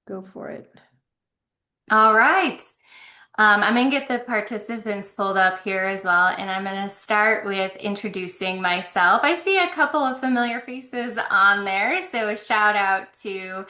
Go for it. All right. I'm going to get the participants pulled up here as well, and I'm going to start with introducing myself. I see a couple of familiar faces on there, so a shout out to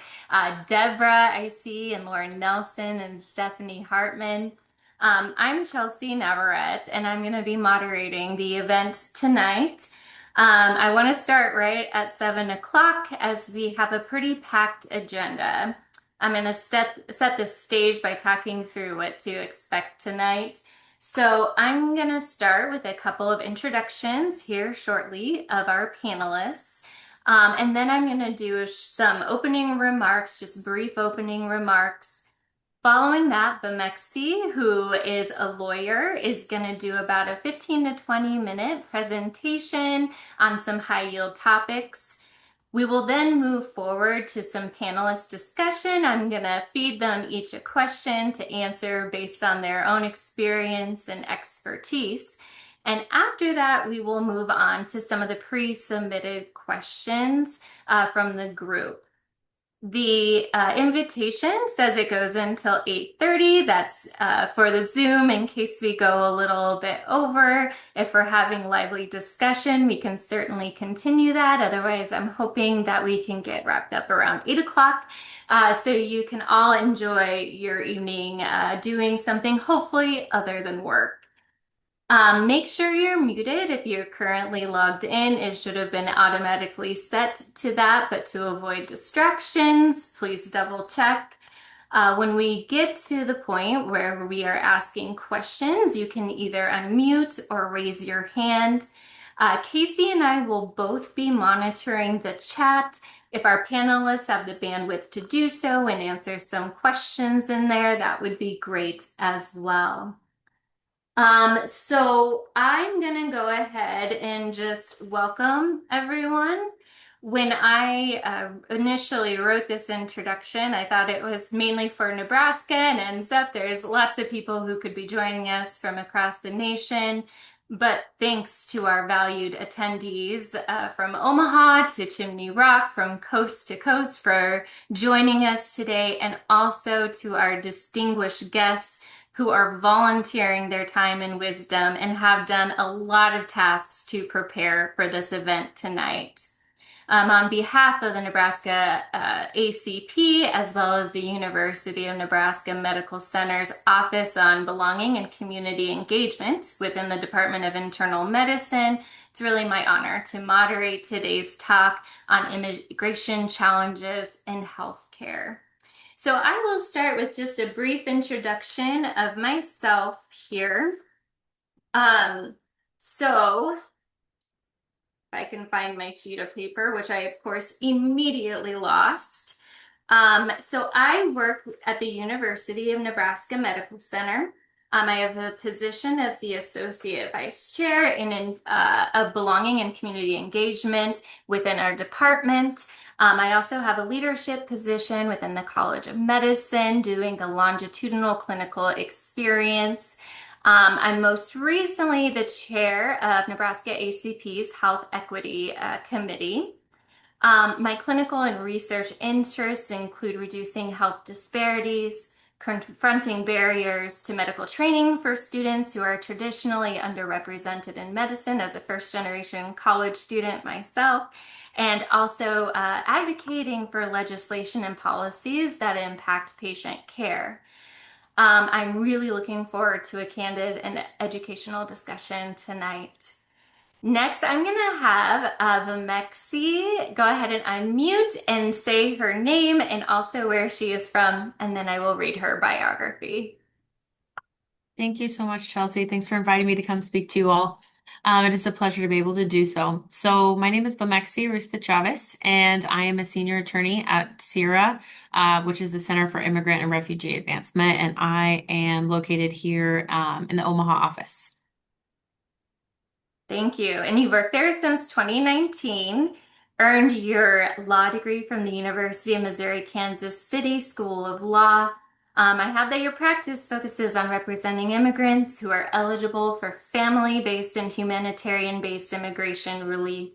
Deborah, I see, and Lauren Nelson and Stephanie Hartman. I'm Chelsea Navarrete, and I'm going to be moderating the event tonight. I want to start right at 7 o'clock as we have a pretty packed agenda. I'm going to set the stage by talking through what to expect tonight. So I'm going to start with a couple of introductions here shortly of our panelists. And then I'm going to do some opening remarks, just brief opening remarks. Following that, Vimexi, who is a lawyer, is going to do about a 15 to 20-minute presentation on some high yield topics. We will then move forward to some panelist discussion. I'm going to feed them each a question to answer based on their own experience and expertise. And after that, we will move on to some of the pre-submitted questions from the group. The invitation says it goes until 8:30. That's for the Zoom in case we go a little bit over. If we're having lively discussion, we can certainly continue that. Otherwise, I'm hoping that we can get wrapped up around 8 o'clock so you can all enjoy your evening doing something hopefully other than work. Make sure you're muted if you're currently logged in. It should have been automatically set to that, but to avoid distractions, please double check. When we get to the point where we are asking questions, you can either unmute or raise your hand. Casey and I will both be monitoring the chat. If our panelists have the bandwidth to do so and answer some questions in there, that would be great as well. So I'm gonna go ahead and just welcome everyone. When I initially wrote this introduction, I thought it was mainly for Nebraska, and ends up there's lots of people who could be joining us from across the nation. But thanks to our valued attendees from Omaha to Chimney Rock, from coast to coast, for joining us today, and also to our distinguished guests who are volunteering their time and wisdom and have done a lot of tasks to prepare for this event tonight. On behalf of the Nebraska ACP, as well as the University of Nebraska Medical Center's Office on Belonging and Community Engagement within the Department of Internal Medicine, it's really my honor to moderate today's talk on immigration challenges in healthcare. So I will start with just a brief introduction of myself here. So if I can find my sheet of paper, which I of course immediately lost. So I work at the University of Nebraska Medical Center. I have a position as the Associate Vice Chair of Belonging and Community Engagement within our department. I also have a leadership position within the College of Medicine, doing a longitudinal clinical experience. I'm most recently the chair of Nebraska ACP's Health Equity Committee. My clinical and research interests include reducing health disparities, confronting barriers to medical training for students who are traditionally underrepresented in medicine as a first generation college student myself, and also advocating for legislation and policies that impact patient care. I'm really looking forward to a candid and educational discussion tonight. Next, I'm going to have Vimexi go ahead and unmute and say her name and also where she is from, and then I will read her biography. Thank you so much, Chelsea. Thanks for inviting me to come speak to you all. It is a pleasure to be able to do so. So my name is Bamexi Rusta Chavez, and I am a senior attorney at CIRA, which is the Center for Immigrant and Refugee Advancement, and I am located here in the Omaha office. Thank you. And you worked there since 2019, earned your law degree from the University of Missouri Kansas City School of Law. I have that your practice focuses on representing immigrants who are eligible for family-based and humanitarian-based immigration relief.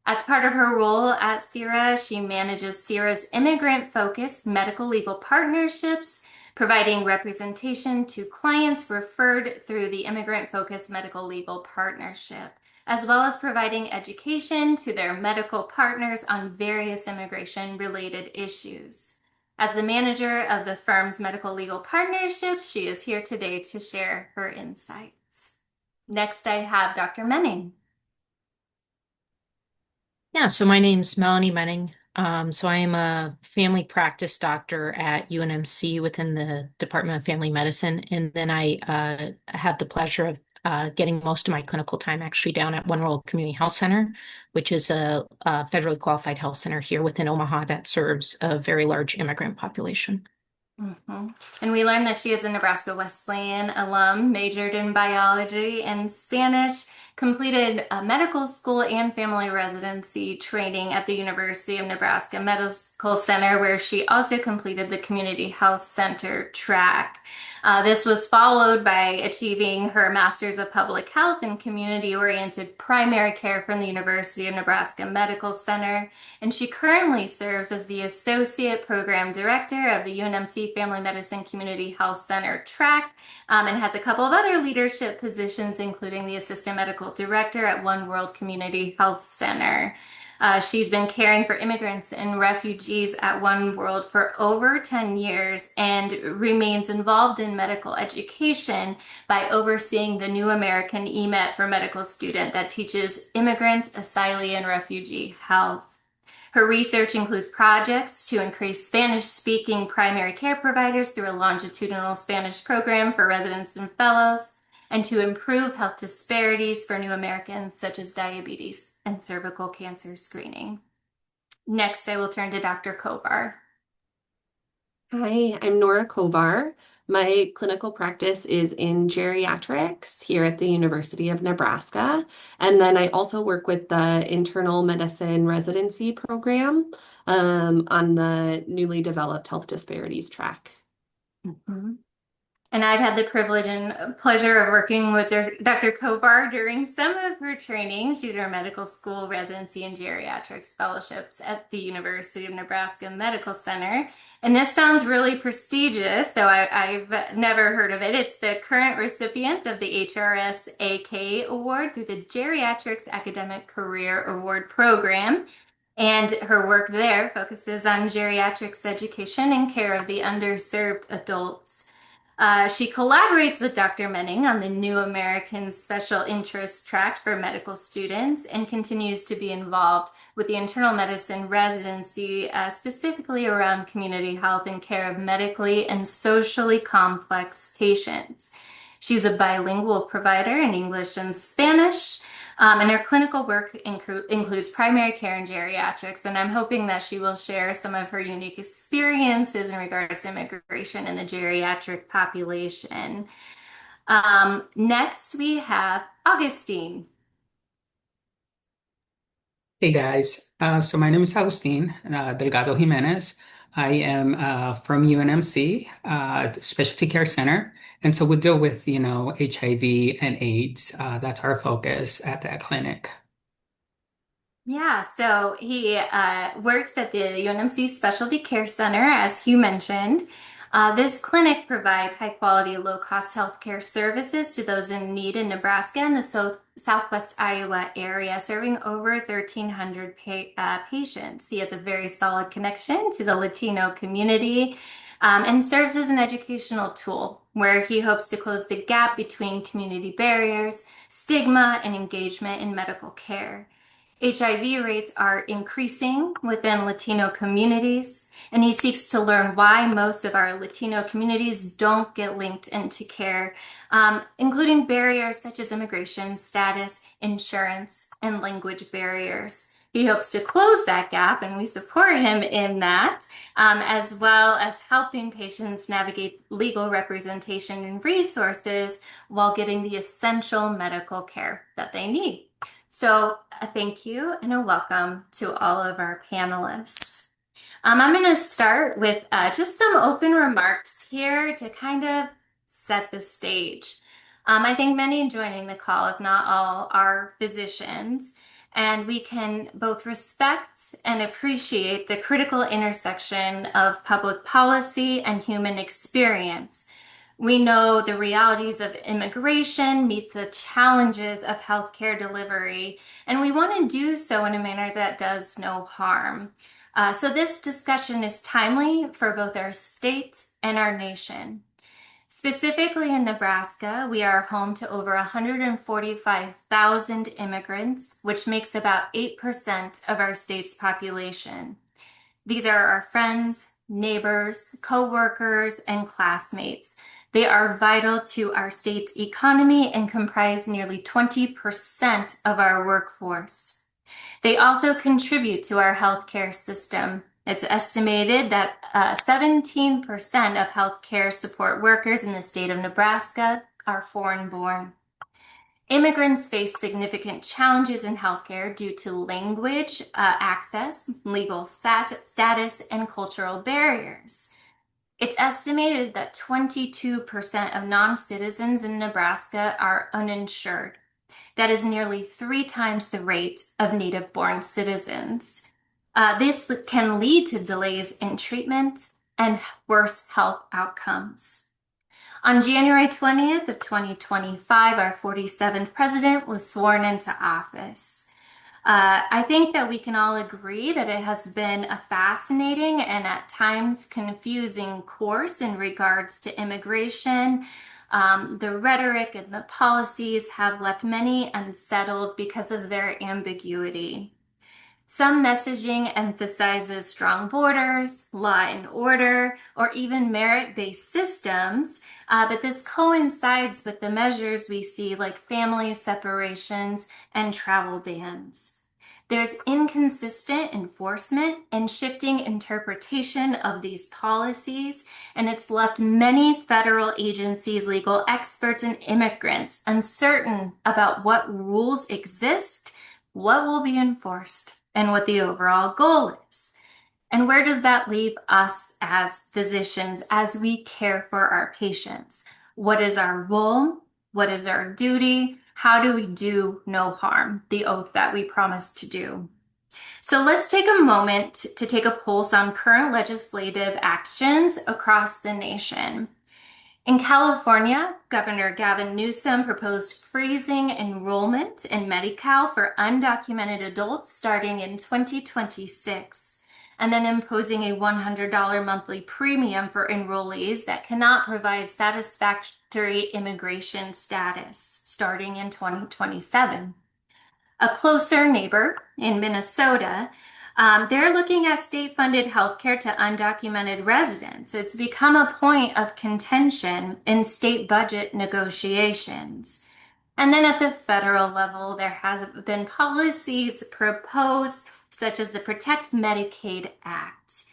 As part of her role at CIRA, she manages CIRA's immigrant-focused medical legal partnerships, providing representation to clients referred through the immigrant-focused medical legal partnership, as well as providing education to their medical partners on various immigration-related issues. As the manager of the firm's medical legal partnerships, she is here today to share her insights. Next, I have Dr. Menning. Yeah, so my name's Melanie Menning. So I am a family practice doctor at UNMC within the Department of Family Medicine, and then I have the pleasure of getting most of my clinical time actually down at One World Community Health Center, which is a federally qualified health center here within Omaha that serves a very large immigrant population. Mhm. And we learned that she is a Nebraska Wesleyan alum, majored in biology and Spanish, completed medical school and family residency training at the University of Nebraska Medical Center, where she also completed the Community Health Center track. This was followed by achieving her Master's of Public Health and Community-Oriented Primary Care from the University of Nebraska Medical Center, and she currently serves as the Associate Program Director of the UNMC Family Medicine Community Health Center track, and has a couple of other leadership positions, including the Assistant Medical Director at One World Community Health Center. She's been caring for immigrants and refugees at One World for over 10 years and remains involved in medical education by overseeing the new American EMET for medical student that teaches immigrant, asylee, and refugee health. Her research includes projects to increase Spanish-speaking primary care providers through a longitudinal Spanish program for residents and fellows, and to improve health disparities for new Americans, such as diabetes and cervical cancer screening. Next, I will turn to Dr. Kovar. Hi, I'm Nora Kovar. My clinical practice is in geriatrics here at the University of Nebraska. And then I also work with the internal medicine residency program on the newly developed health disparities track. Mhm. And I've had the privilege and pleasure of working with Dr. Kovar during some of her training. She did her medical school residency and geriatrics fellowships at the University of Nebraska Medical Center. And this sounds really prestigious, though I've never heard of it. It's the current recipient of the HRS-AK Award through the Geriatrics Academic Career Award Program. And her work there focuses on geriatrics education and care of the underserved adults. She collaborates with Dr. Menning on the New American Special Interest Tract for medical students and continues to be involved with the internal medicine residency, specifically around community health and care of medically and socially complex patients. She's a bilingual provider in English and Spanish. And her clinical work includes primary care and geriatrics, and I'm hoping that she will share some of her unique experiences in regards to immigration in the geriatric population. Next, we have Augustine. Hey guys, so my name is Agustin Delgado Jimenez. I am from UNMC, Specialty Care Center, and so we deal with, HIV and AIDS. That's our focus at that clinic. Yeah, so he works at the UNMC Specialty Care Center, as you mentioned. This clinic provides high quality, low cost healthcare services to those in need in Nebraska and the southwest Iowa area, serving over 1,300 patients. He has a very solid connection to the Latino community and serves as an educational tool where he hopes to close the gap between community barriers, stigma, and engagement in medical care. HIV rates are increasing within Latino communities, and he seeks to learn why most of our Latino communities don't get linked into care, including barriers such as immigration status, insurance, and language barriers. He hopes to close that gap, and we support him in that, as well as helping patients navigate legal representation and resources while getting the essential medical care that they need. So a thank you and a welcome to all of our panelists. I'm going to start with just some open remarks here to kind of set the stage. I think many joining the call, if not all, are physicians. and we can both respect and appreciate the critical intersection of public policy and human experience. We know the realities of immigration meet the challenges of healthcare delivery, and we want to do so in a manner that does no harm. So this discussion is timely for both our state and our nation. Specifically in Nebraska, we are home to over 145,000 immigrants, which makes about 8% of our state's population. These are our friends, neighbors, co-workers, and classmates. They are vital to our state's economy and comprise nearly 20% of our workforce. They also contribute to our healthcare system. It's estimated that 17% of healthcare support workers in the state of Nebraska are foreign-born. Immigrants face significant challenges in healthcare due to language access, legal status, and cultural barriers. It's estimated that 22% of non-citizens in Nebraska are uninsured. That is nearly 3 times the rate of native-born citizens. This can lead to delays in treatment and worse health outcomes. On January 20th of 2025, our 47th president was sworn into office. I think that we can all agree that it has been a fascinating and at times confusing course in regards to immigration. The rhetoric and the policies have left many unsettled because of their ambiguity. Some messaging emphasizes strong borders, law and order, or even merit-based systems, but this coincides with the measures we see like family separations and travel bans. There's inconsistent enforcement and shifting interpretation of these policies, and it's left many federal agencies, legal experts, and immigrants uncertain about what rules exist, what will be enforced, and what the overall goal is. And where does that leave us as physicians as we care for our patients? What is our role? What is our duty? How do we do no harm, the oath that we promise to do? So let's take a moment to take a pulse on current legislative actions across the nation. In California, Governor Gavin Newsom proposed freezing enrollment in Medi-Cal for undocumented adults starting in 2026, and then imposing a $100 monthly premium for enrollees that cannot provide satisfactory immigration status starting in 2027. A closer neighbor in Minnesota, they're looking at state-funded healthcare to undocumented residents. It's become a point of contention in state budget negotiations. And then at the federal level, there has been policies proposed, such as the Protect Medicaid Act.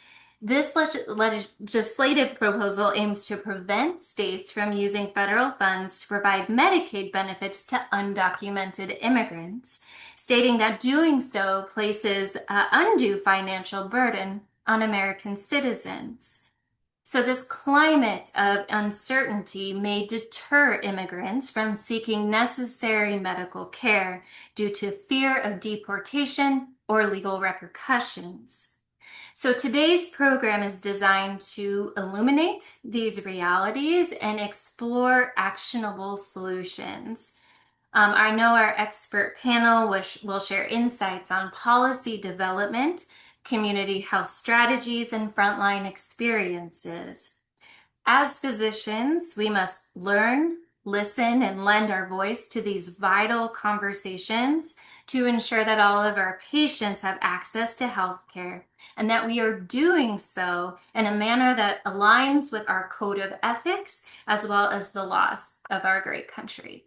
This legislative proposal aims to prevent states from using federal funds to provide Medicaid benefits to undocumented immigrants, stating that doing so places undue financial burden on American citizens. So this climate of uncertainty may deter immigrants from seeking necessary medical care due to fear of deportation or legal repercussions. So today's program is designed to illuminate these realities and explore actionable solutions. I know our expert panel will share insights on policy development, community health strategies, and frontline experiences. As physicians, we must learn, listen, and lend our voice to these vital conversations to ensure that all of our patients have access to healthcare, and that we are doing so in a manner that aligns with our code of ethics as well as the laws of our great country.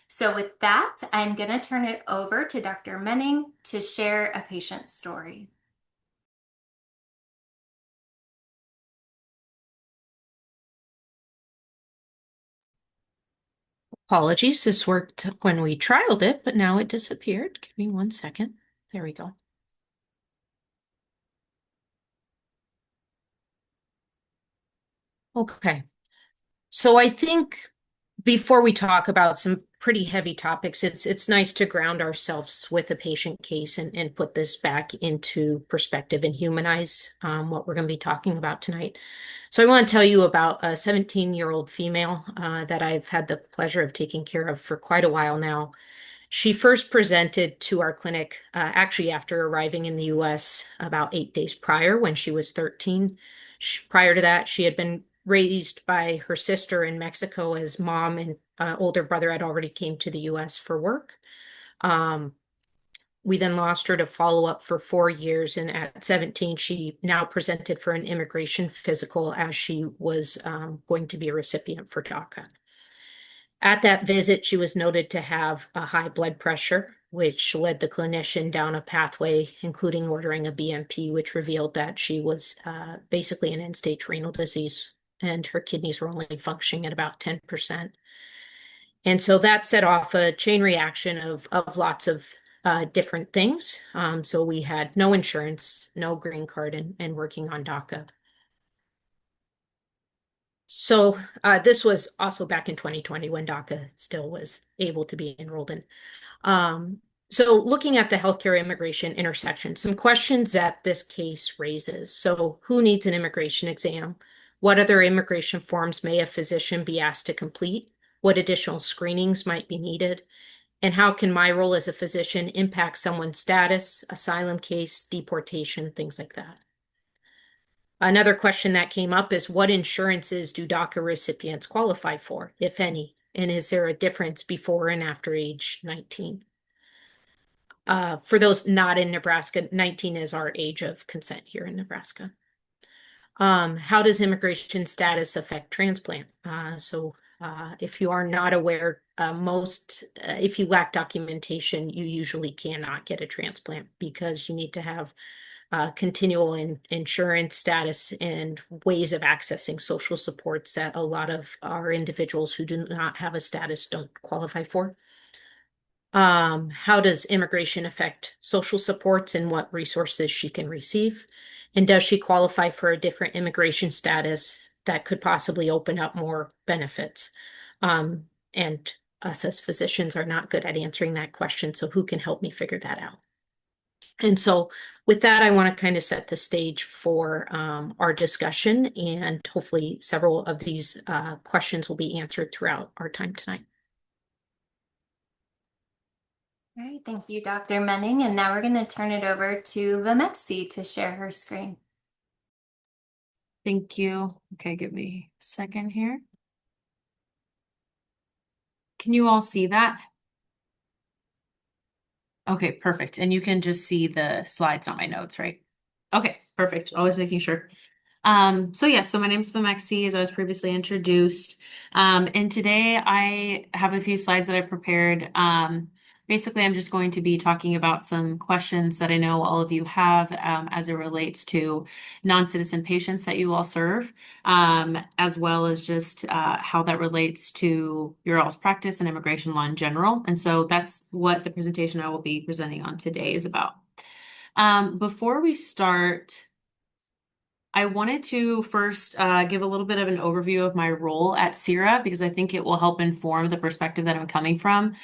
So with that, I'm going to turn it over to Dr. Menning to share a patient story. Apologies, this worked when we trialed it, but now it disappeared. Give me 1 second. There we go. Okay. So I think before we talk about some pretty heavy topics, it's nice to ground ourselves with a patient case and put this back into perspective and humanize what we're going to be talking about tonight. So I want to tell you about a 17-year-old female that I've had the pleasure of taking care of for quite a while now. She first presented to our clinic actually after arriving in the US about 8 days prior when she was 13. Prior to that, she had been raised by her sister in Mexico as mom and older brother had already came to the US for work. We then lost her to follow up for 4 years, and at 17, she now presented for an immigration physical as she was going to be a recipient for DACA. At that visit, she was noted to have a high blood pressure, which led the clinician down a pathway, including ordering a BMP, which revealed that she was basically an end-stage renal disease, and her kidneys were only functioning at about 10%. And so that set off a chain reaction of lots of different things. So we had no insurance, no green card, and working on DACA. So this was also back in 2020 when DACA still was able to be enrolled in. So looking at the healthcare immigration intersection, some questions that this case raises. So who needs an immigration exam? What other immigration forms may a physician be asked to complete? What additional screenings might be needed? And how can my role as a physician impact someone's status, asylum case, deportation, things like that? Another question that came up is what insurances do DACA recipients qualify for, if any? And is there a difference before and after age 19? For those not in Nebraska, 19 is our age of consent here in Nebraska. How does immigration status affect transplant? If you are not aware, if you lack documentation, you usually cannot get a transplant because you need to have continual insurance status and ways of accessing social supports that a lot of our individuals who do not have a status don't qualify for. How does immigration affect social supports and what resources she can receive? And does she qualify for a different immigration status that could possibly open up more benefits? And us as physicians are not good at answering that question, so who can help me figure that out? And so with that, I want to kind of set the stage for our discussion, and hopefully several of these questions will be answered throughout our time tonight. All right, thank you, Dr. Menning. And now we're going to turn it over to Vamexi to share her screen. Thank you. Okay, give me a second here. Can you all see that? Okay, perfect. And you can just see the slides on my notes, right? Okay, perfect. Always making sure. So my name is Vamexi, as I was previously introduced. And today I have a few slides that I prepared. Basically, I'm just going to be talking about some questions that I know all of you have as it relates to non-citizen patients that you all serve, as well as just how that relates to your all's practice and immigration law in general. And so that's what the presentation I will be presenting on today is about. Before we start, I wanted to first give a little bit of an overview of my role at CIRA because I think it will help inform the perspective that I'm coming from,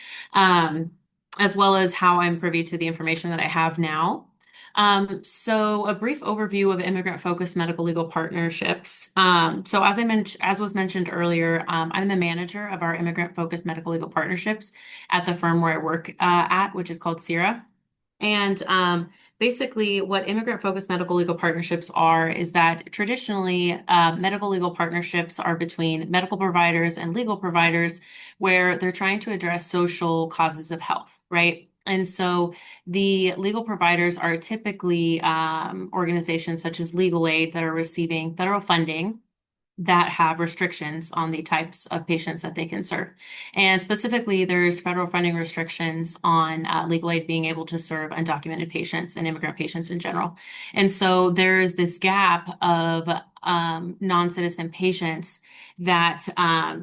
as well as how I'm privy to the information that I have now. So a brief overview of immigrant-focused medical legal partnerships. So as was mentioned earlier, I'm the manager of our immigrant-focused medical legal partnerships at the firm where I work at, which is called CIRA. And basically, what immigrant-focused medical legal partnerships are is that traditionally, medical legal partnerships are between medical providers and legal providers where they're trying to address social causes of health, right? And so the legal providers are typically organizations such as Legal Aid that are receiving federal funding that have restrictions on the types of patients that they can serve. And specifically, there's federal funding restrictions on legal aid being able to serve undocumented patients and immigrant patients in general. And so there's this gap of non-citizen patients that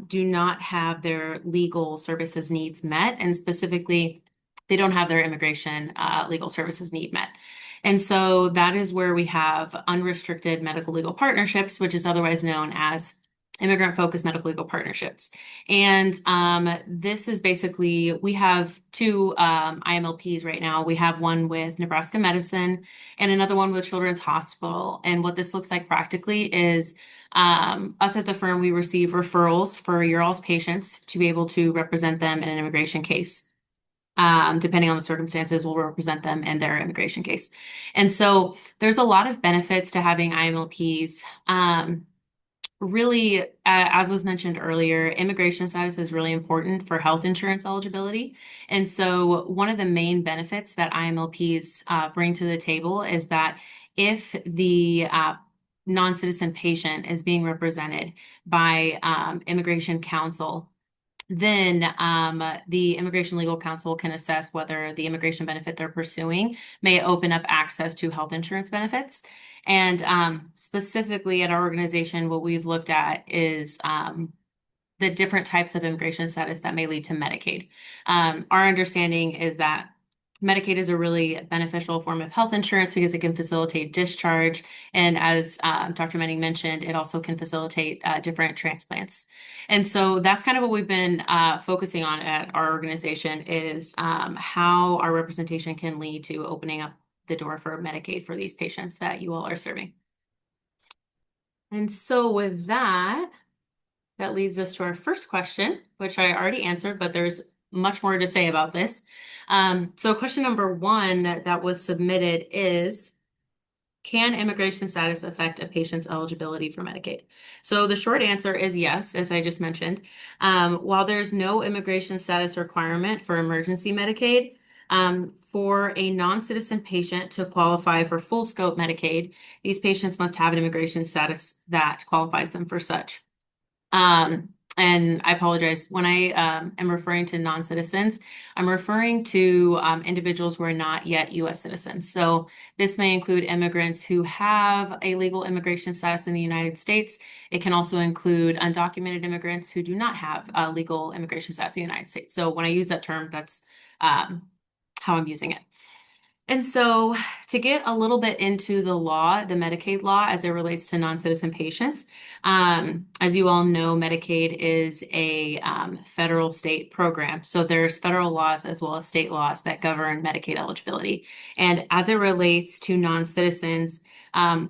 do not have their legal services needs met, and specifically, they don't have their immigration legal services need met. And so that is where we have unrestricted medical legal partnerships, which is otherwise known as immigrant-focused medical legal partnerships. And this is basically, we have two IMLPs right now. We have one with Nebraska Medicine and another one with Children's Hospital. And what this looks like practically is us at the firm, we receive referrals for your all's patients to be able to represent them in an immigration case. Depending on the circumstances, we'll represent them in their immigration case. And so there's a lot of benefits to having IMLPs. Really, as was mentioned earlier, immigration status is really important for health insurance eligibility. And so one of the main benefits that IMLPs bring to the table is that if the non-citizen patient is being represented by immigration counsel, then the Immigration Legal Counsel can assess whether the immigration benefit they're pursuing may open up access to health insurance benefits. And specifically at our organization, what we've looked at is the different types of immigration status that may lead to Medicaid. Our understanding is that Medicaid is a really beneficial form of health insurance because it can facilitate discharge. And as Dr. Menning mentioned, it also can facilitate different transplants. And so that's kind of what we've been focusing on at our organization is how our representation can lead to opening up the door for Medicaid for these patients that you all are serving. And so with that, that leads us to our first question, which I already answered, but there's much more to say about this. So question number one that was submitted is, can immigration status affect a patient's eligibility for Medicaid? So the short answer is yes, as I just mentioned. While there's no immigration status requirement for emergency Medicaid, for a non-citizen patient to qualify for full scope Medicaid, these patients must have an immigration status that qualifies them for such. And I apologize, when I am referring to non-citizens, I'm referring to individuals who are not yet U.S. citizens. So this may include immigrants who have a legal immigration status in the United States. It can also include undocumented immigrants who do not have a legal immigration status in the United States. So when I use that term, that's how I'm using it. And so to get a little bit into the law, the Medicaid law, as it relates to non-citizen patients, as you all know, Medicaid is a federal state program. So there's federal laws as well as state laws that govern Medicaid eligibility. And as it relates to non-citizens,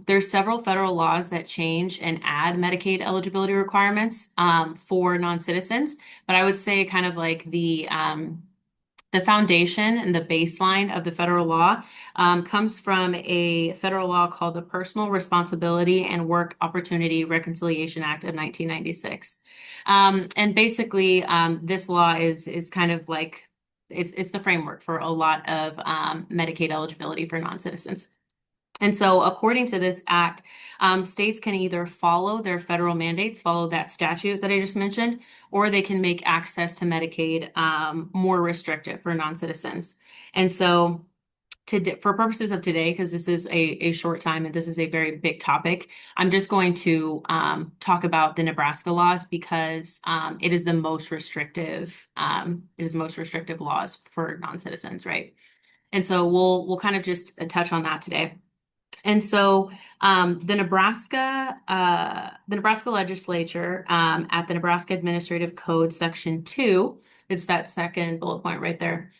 there's several federal laws that change and add Medicaid eligibility requirements for non-citizens. But I would say kind of like the foundation and the baseline of the federal law comes from a federal law called the Personal Responsibility and Work Opportunity Reconciliation Act of 1996. And basically, this law is kind of like, it's the framework for a lot of Medicaid eligibility for non-citizens. And so according to this act, states can either follow their federal mandates, follow that statute that I just mentioned, or they can make access to Medicaid more restrictive for non-citizens. And so for purposes of today, because this is a short time and this is a very big topic, I'm just going to talk about the Nebraska laws because it is the most restrictive, laws for non-citizens, right? And so we'll kind of just touch on that today. And so the Nebraska legislature at the Nebraska Administrative Code Section 2, it's that second bullet point right there.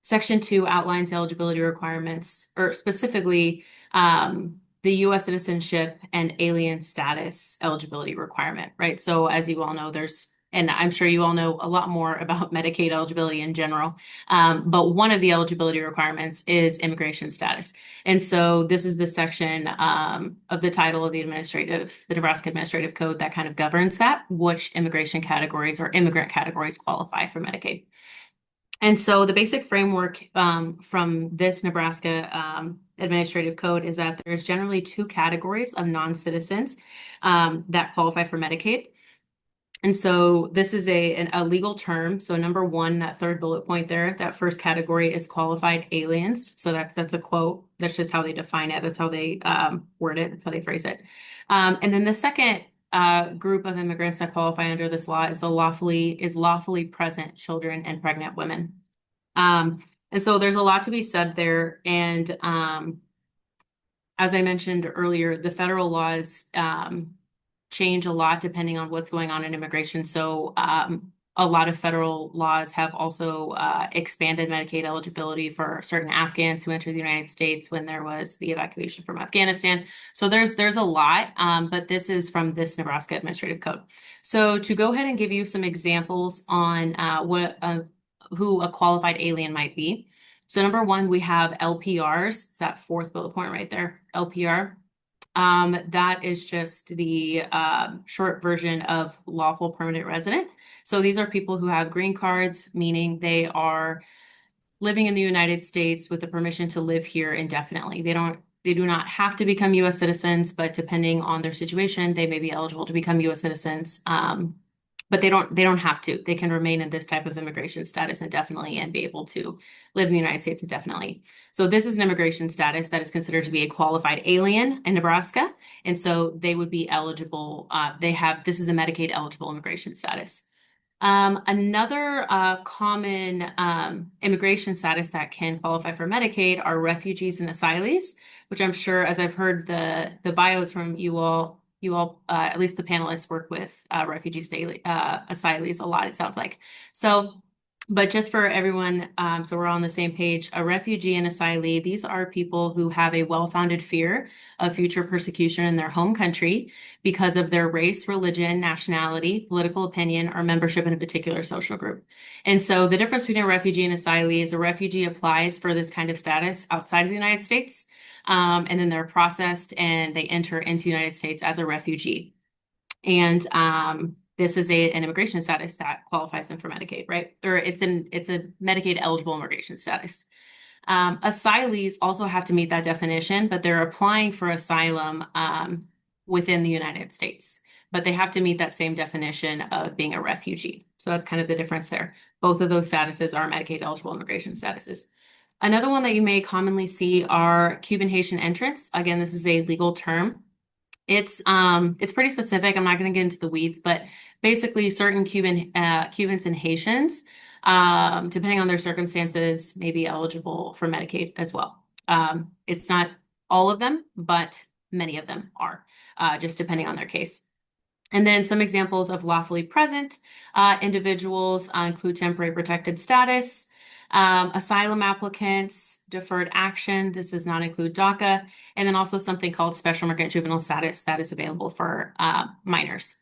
Section 2 outlines eligibility requirements, or specifically the U.S. citizenship and alien status eligibility requirement, right? So as you all know, and I'm sure you all know a lot more about Medicaid eligibility in general, but one of the eligibility requirements is immigration status. And so this is the section of the title of the Nebraska Administrative Code that kind of governs that, which immigration categories or immigrant categories qualify for Medicaid. And so the basic framework from this Nebraska Administrative Code is that there's generally two categories of non-citizens that qualify for Medicaid. And so this is a legal term. So number one, that third bullet point there, that first category is qualified aliens. So that's a quote. That's just how they define it. That's how they word it. That's how they phrase it. And then the second group of immigrants that qualify under this law is lawfully present children and pregnant women. And so there's a lot to be said there. And as I mentioned earlier, the federal laws change a lot depending on what's going on in immigration. So a lot of federal laws have also expanded Medicaid eligibility for certain Afghans who entered the United States when there was the evacuation from Afghanistan. So there's a lot, but this is from this Nebraska Administrative Code. So to go ahead and give you some examples on who a qualified alien might be. So number one, we have LPRs. It's that fourth bullet point right there, LPR. That is just the short version of lawful permanent resident. So these are people who have green cards, meaning they are living in the United States with the permission to live here indefinitely. They do not have to become U.S. citizens, but depending on their situation, they may be eligible to become U.S. citizens. But they don't have to. They can remain in this type of immigration status indefinitely and be able to live in the United States indefinitely. So this is an immigration status that is considered to be a qualified alien in Nebraska. And so they would be eligible. This is a Medicaid eligible immigration status. Another common immigration status that can qualify for Medicaid are refugees and asylees, which I'm sure, as I've heard the bios from you all, at least the panelists work with refugees, asylees a lot, it sounds like. So, but just for everyone, so we're on the same page, a refugee and asylee, these are people who have a well-founded fear of future persecution in their home country because of their race, religion, nationality, political opinion, or membership in a particular social group. And so the difference between a refugee and asylee is a refugee applies for this kind of status outside of the United States, and then they're processed and they enter into the United States as a refugee. And this is an immigration status that qualifies them for Medicaid, right? Or it's a Medicaid eligible immigration status. Asylees also have to meet that definition, but they're applying for asylum within the United States. But they have to meet that same definition of being a refugee. So that's kind of the difference there. Both of those statuses are Medicaid eligible immigration statuses. Another one that you may commonly see are Cuban Haitian entrants. Again, this is a legal term. It's pretty specific. I'm not going to get into the weeds, but basically certain Cubans and Haitians, depending on their circumstances, may be eligible for Medicaid as well. It's not all of them, but many of them are, just depending on their case. And then some examples of lawfully present individuals include temporary protected status, asylum applicants, deferred action. This does not include DACA. And then also something called special migrant juvenile status that is available for minors.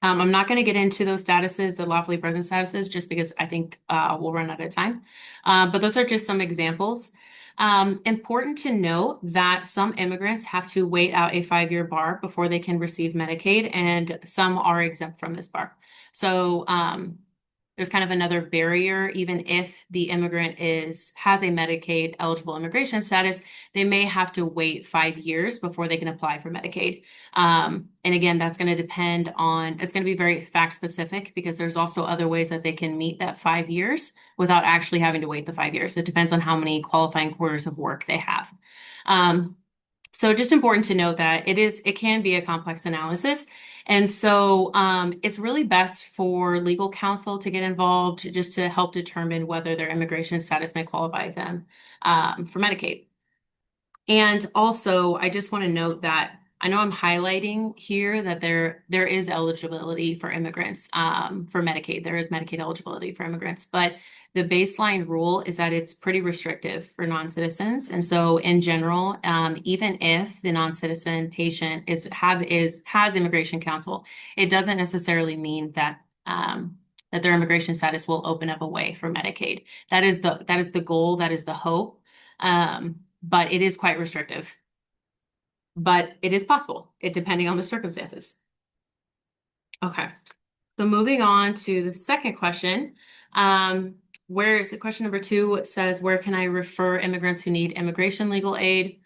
I'm not going to get into those statuses, the lawfully present statuses, just because I think we'll run out of time. But those are just some examples. Important to note that some immigrants have to wait out a 5-year bar before they can receive Medicaid, and some are exempt from this bar. So there's kind of another barrier. Even if the immigrant has a Medicaid eligible immigration status, they may have to wait 5 years before they can apply for Medicaid. And again, that's going to depend on, it's going to be very fact specific because there's also other ways that they can meet that 5 years without actually having to wait the 5 years. It depends on how many qualifying quarters of work they have. So just important to note that it can be a complex analysis. And so it's really best for legal counsel to get involved just to help determine whether their immigration status may qualify them for Medicaid. And also, I just want to note that I know I'm highlighting here that there is eligibility for immigrants for Medicaid. There is Medicaid eligibility for immigrants, but the baseline rule is that it's pretty restrictive for non-citizens. And so in general, even if the non-citizen patient has immigration counsel, it doesn't necessarily mean that that their immigration status will open up a way for Medicaid. That is the goal, that is the hope. But it is quite restrictive. But it is possible, depending on the circumstances. Okay, so moving on to the second question. Where is it? Question number 2, it says, where can I refer immigrants who need immigration legal aid?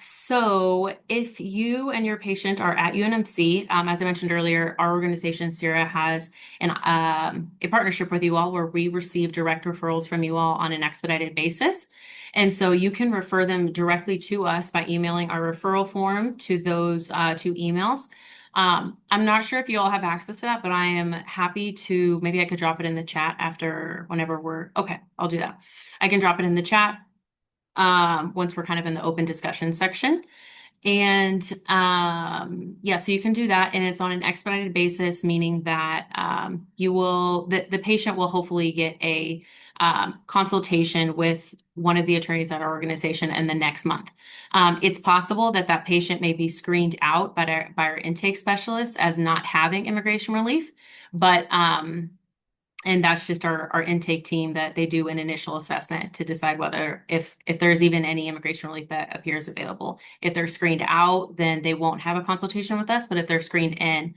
So if you and your patient are at UNMC, as I mentioned earlier, our organization, CIRA, has a partnership with you all where we receive direct referrals from you all on an expedited basis. And so you can refer them directly to us by emailing our referral form to those 2 emails. I'm not sure if you all have access to that, but I am happy to, maybe I could drop it in the chat okay, I'll do that. I can drop it in the chat once we're kind of in the open discussion section. And yeah, so you can do that, and it's on an expedited basis, meaning that the patient will hopefully get a consultation with one of the attorneys at our organization in the next month. It's possible that that patient may be screened out by our intake specialists as not having immigration relief, but and that's just our intake team that they do an initial assessment to decide whether if there's even any immigration relief that appears available. If they're screened out, then they won't have a consultation with us. But if they're screened in,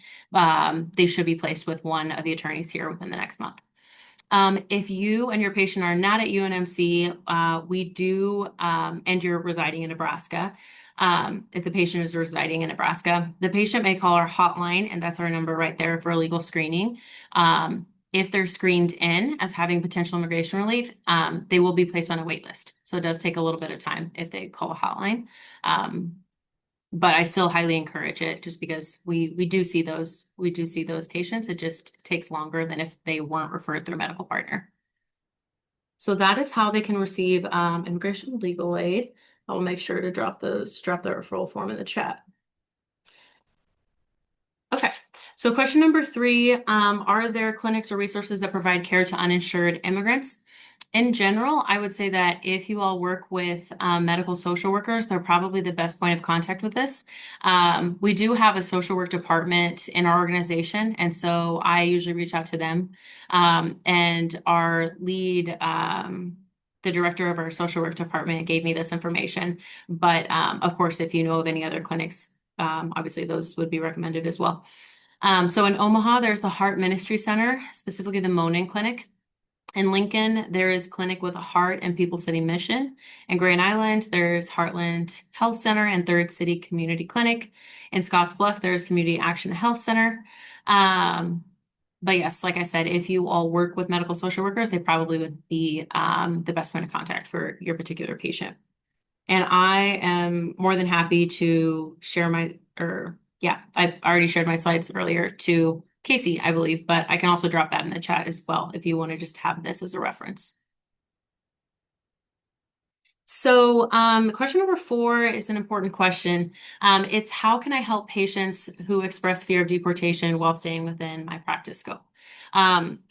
they should be placed with one of the attorneys here within the next month. If you and your patient are not at UNMC, we do, and you're residing in Nebraska, if the patient is residing in Nebraska, the patient may call our hotline, and that's our number right there for a legal screening. If they're screened in as having potential immigration relief, they will be placed on a wait list. So it does take a little bit of time if they call a hotline. But I still highly encourage it just because we do see those patients. It just takes longer than if they weren't referred through a medical partner. So that is how they can receive immigration legal aid. I'll make sure to drop the referral form in the chat. Okay, so question number 3, are there clinics or resources that provide care to uninsured immigrants? In general, I would say that if you all work with medical social workers, they're probably the best point of contact with this. We do have a social work department in our organization, and so I usually reach out to them. And our lead, the director of our social work department gave me this information. But of course, if you know of any other clinics, obviously those would be recommended as well. So in Omaha, there's the Heart Ministry Center, specifically the Monin Clinic. In Lincoln, there is Clinic with a Heart and People City Mission. In Grand Island, there's Heartland Health Center and Third City Community Clinic. In Scottsbluff, there's Community Action Health Center. But yes, like I said, if you all work with medical social workers, they probably would be the best point of contact for your particular patient. And I am more than happy to share I've already shared my slides earlier to Casey, I believe, but I can also drop that in the chat as well if you want to just have this as a reference. So question number 4 is an important question. It's how can I help patients who express fear of deportation while staying within my practice scope?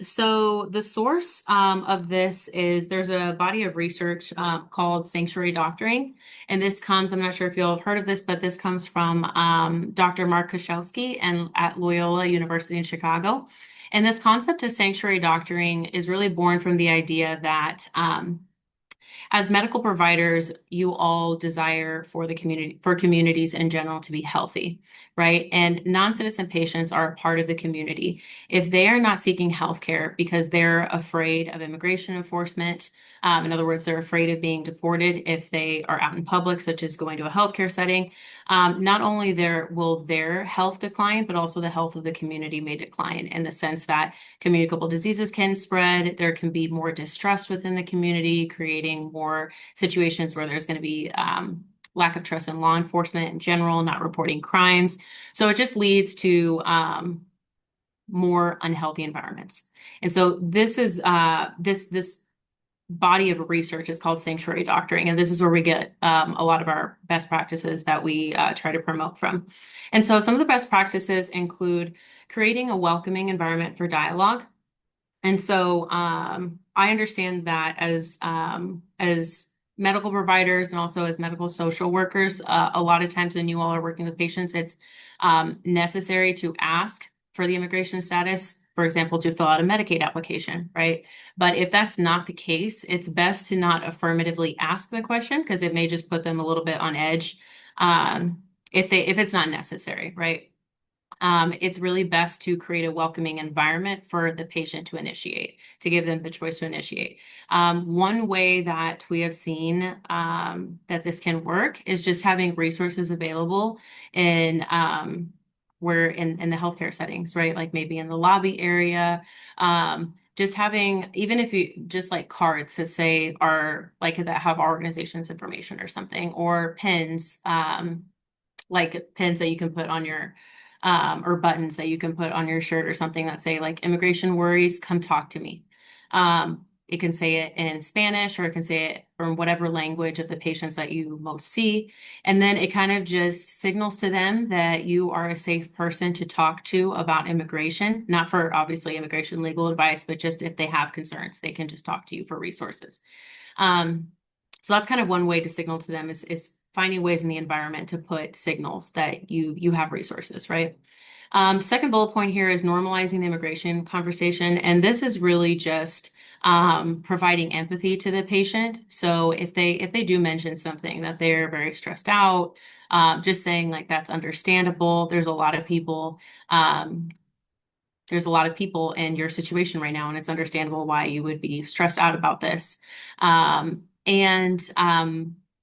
So the source of this is there's a body of research called sanctuary doctoring. And this comes, I'm not sure if you all have heard of this, but this comes from Dr. Mark Koszewski and at Loyola University in Chicago. And this concept of sanctuary doctoring is really born from the idea that as medical providers, you all desire for the community, for communities in general to be healthy, right? And non-citizen patients are a part of the community. If they are not seeking healthcare because they're afraid of immigration enforcement, in other words, they're afraid of being deported if they are out in public, such as going to a healthcare setting, not only will their health decline, but also the health of the community may decline in the sense that communicable diseases can spread. There can be more distrust within the community, creating more situations where there's going to be lack of trust in law enforcement in general, not reporting crimes. So it just leads to more unhealthy environments. And so this is this body of research is called sanctuary doctoring, and this is where we get a lot of our best practices that we try to promote from. And so some of the best practices include creating a welcoming environment for dialogue. And so I understand that as medical providers and also as medical social workers, a lot of times when you all are working with patients, it's necessary to ask for the immigration status, for example, to fill out a Medicaid application, right? But if that's not the case, it's best to not affirmatively ask the question because it may just put them a little bit on edge if it's not necessary, right? It's really best to create a welcoming environment for the patient to initiate, to give them the choice to initiate. One way that we have seen that this can work is just having resources available in in the healthcare settings, right? Like maybe in the lobby area, just having, even if you just like cards that say are like that have our organization's information or something, or pins, like pins that you can put on your or buttons that you can put on your shirt or something that say like immigration worries, come talk to me. It can say it in Spanish, or it can say it in whatever language of the patients that you most see. And then it kind of just signals to them that you are a safe person to talk to about immigration, not for obviously immigration legal advice, but just if they have concerns, they can just talk to you for resources. So that's kind of one way to signal to them is finding ways in the environment to put signals that you have resources, right? Second bullet point here is normalizing the immigration conversation. And this is really just providing empathy to the patient. So if they do mention something that they're very stressed out, just saying like that's understandable. There's a lot of people in your situation right now, and it's understandable why you would be stressed out about this.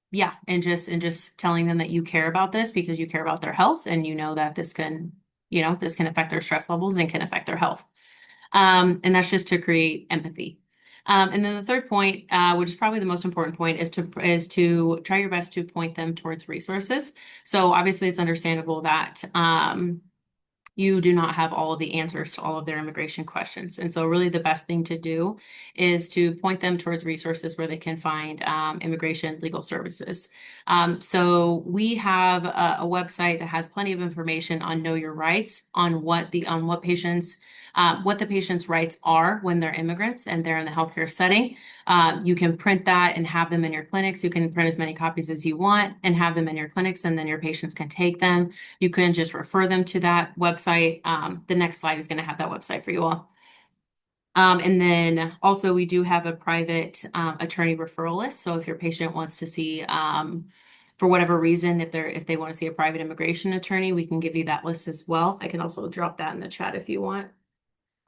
Yeah, and just telling them that you care about this because you care about their health, and you know that this can affect their stress levels and can affect their health. And that's just to create empathy. And then the third point, which is probably the most important point, is to try your best to point them towards resources. So obviously, it's understandable that you do not have all of the answers to all of their immigration questions. And so really the best thing to do is to point them towards resources where they can find immigration legal services. So we have a website that has plenty of information on Know Your Rights, on what the patient's rights are when they're immigrants and they're in the healthcare setting. You can print that and have them in your clinics. You can print as many copies as you want and have them in your clinics, and then your patients can take them. You can just refer them to that website. The next slide is going to have that website for you all. And then also we do have a private attorney referral list. So if your patient wants to see, for whatever reason, if they want to see a private immigration attorney, we can give you that list as well. I can also drop that in the chat if you want.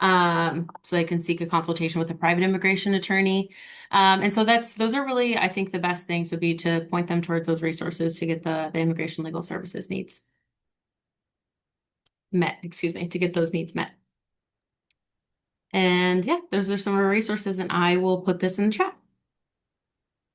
So they can seek a consultation with a private immigration attorney. And so those are really, I think the best things would be to point them towards those resources to get the immigration legal services needs met, to get those needs met. And yeah, those are some of our resources, and I will put this in the chat.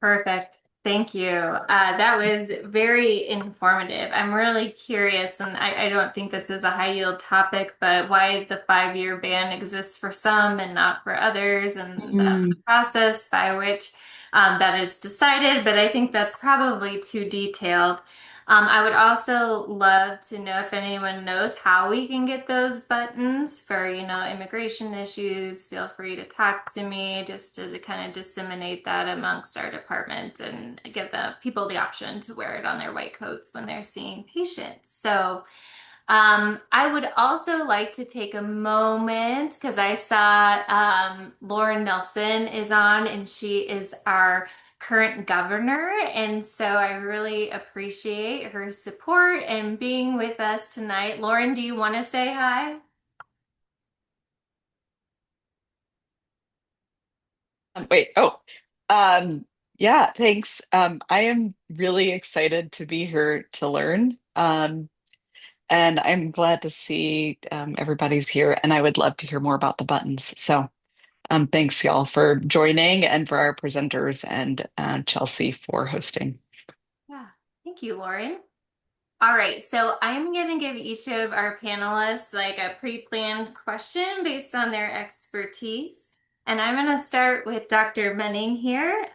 Perfect. Thank you. That was very informative. I'm really curious, and I don't think this is a high yield topic, but why the 5-year ban exists for some and not for others, and the process by which that is decided. But I think that's probably too detailed. I would also love to know if anyone knows how we can get those buttons for, immigration issues. Feel free to talk to me just to kind of disseminate that amongst our department and give the people the option to wear it on their white coats when they're seeing patients. So I would also like to take a moment because I saw Lauren Nelson is on, and she is our current governor. And so I really appreciate her support and being with us tonight. Lauren, do you want to say hi? Wait, oh, yeah, thanks. I am really excited to be here to learn. And I'm glad to see everybody's here, and I would love to hear more about the buttons. So, thanks y'all for joining and for our presenters and Chelsea for hosting. Yeah, thank you, Lauren. All right, so I'm going to give each of our panelists like a pre-planned question based on their expertise. And I'm going to start with Dr. Menning here.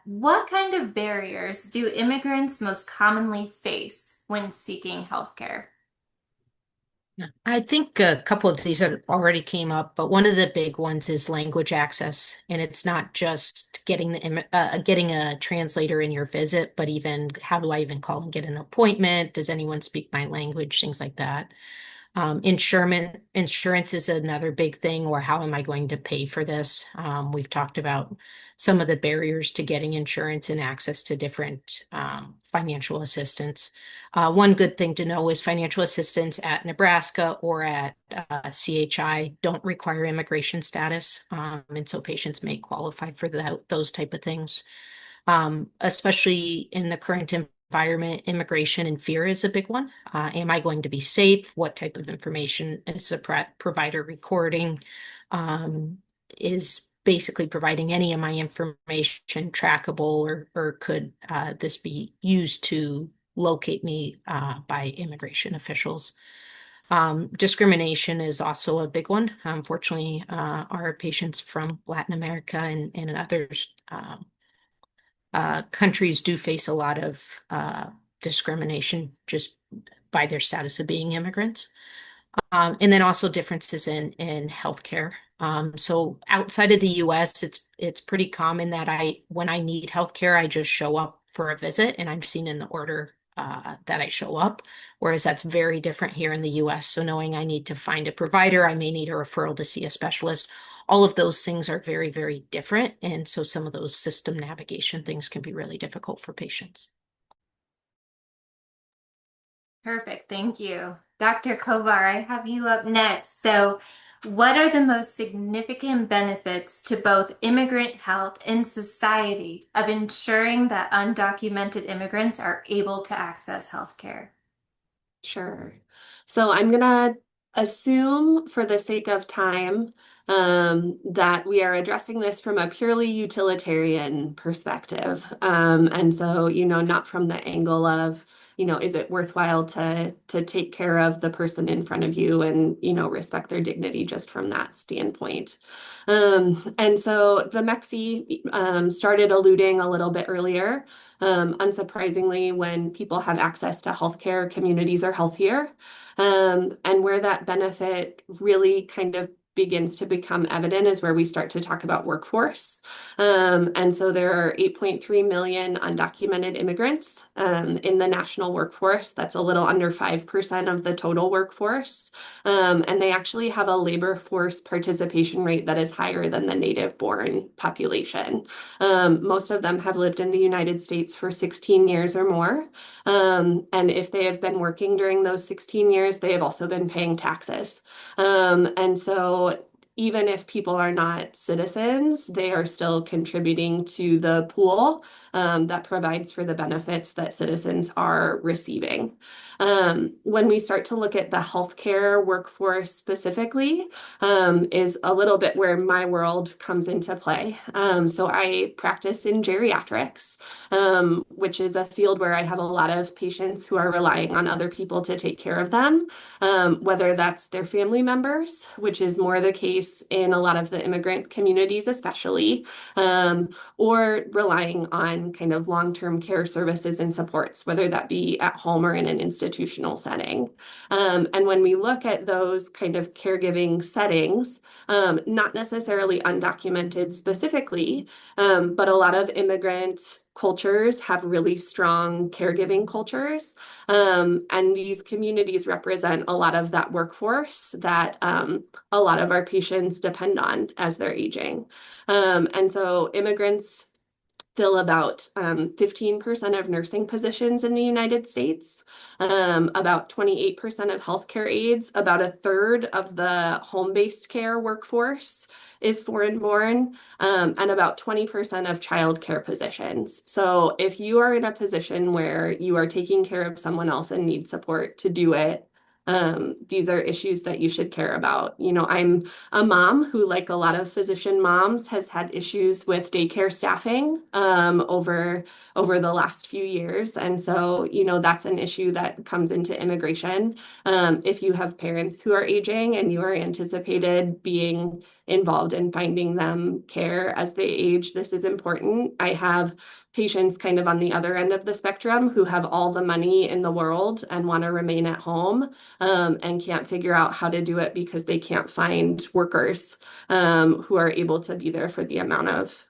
What kind of barriers do immigrants most commonly face when seeking healthcare? I think a couple of these already came up, but one of the big ones is language access, and it's not just getting getting a translator in your visit, but even how do I even call and get an appointment? Does anyone speak my language? Things like that. Insurance is another big thing, or how am I going to pay for this? We've talked about some of the barriers to getting insurance and access to different financial assistance. One good thing to know is financial assistance at Nebraska or at CHI don't require immigration status, and so patients may qualify for those type of things. Especially in the current environment, immigration and fear is a big one. Am I going to be safe? What type of information is a provider recording? Is basically providing any of my information trackable, or could this be used to locate me by immigration officials? Discrimination is also a big one. Unfortunately, our patients from Latin America and others countries do face a lot of discrimination just by their status of being immigrants. And then also differences in healthcare. So outside of the US, it's pretty common that when I need healthcare, I just show up for a visit and I'm seen in the order that I show up. Whereas that's very different here in the US. So knowing I need to find a provider, I may need a referral to see a specialist. All of those things are very, very different. And so some of those system navigation things can be really difficult for patients. Perfect. Thank you. Dr. Kovar, I have you up next. So, what are the most significant benefits to both immigrant health and society of ensuring that undocumented immigrants are able to access healthcare? Sure. So I'm gonna assume for the sake of time that we are addressing this from a purely utilitarian perspective. And so, not from the angle of, is it worthwhile to take care of the person in front of you and, respect their dignity just from that standpoint. And so Vimexi started alluding a little bit earlier. Unsurprisingly, when people have access to healthcare, communities are healthier. And where that benefit really kind of begins to become evident is where we start to talk about workforce. And so there are 8.3 million undocumented immigrants in the national workforce. That's a little under 5% of the total workforce. And they actually have a labor force participation rate that is higher than the native-born population. Most of them have lived in the United States for 16 years or more. And if they have been working during those 16 years, they have also been paying taxes. And so even if people are not citizens, they are still contributing to the pool that provides for the benefits that citizens are receiving. When we start to look at the healthcare workforce specifically, is a little bit where my world comes into play. So I practice in geriatrics, which is a field where I have a lot of patients who are relying on other people to take care of them, whether that's their family members, which is more the case in a lot of the immigrant communities, especially, or relying on kind of long-term care services and supports, whether that be at home or in an institutional setting. And when we look at those kind of caregiving settings, not necessarily undocumented specifically, but a lot of immigrant cultures have really strong caregiving cultures. And these communities represent a lot of that workforce that a lot of our patients depend on as they're aging. And so immigrants fill about 15% of nursing positions in the United States, about 28% of healthcare aides, about a third of the home-based care workforce is foreign-born, and about 20% of childcare positions. So if you are in a position where you are taking care of someone else and need support to do it, these are issues that you should care about. I'm a mom who, like a lot of physician moms, has had issues with daycare staffing over the last few years. And so, that's an issue that comes into immigration. If you have parents who are aging and you are anticipated being involved in finding them care as they age, this is important. I have patients kind of on the other end of the spectrum who have all the money in the world and want to remain at home, and can't figure out how to do it because they can't find workers who are able to be there for the amount of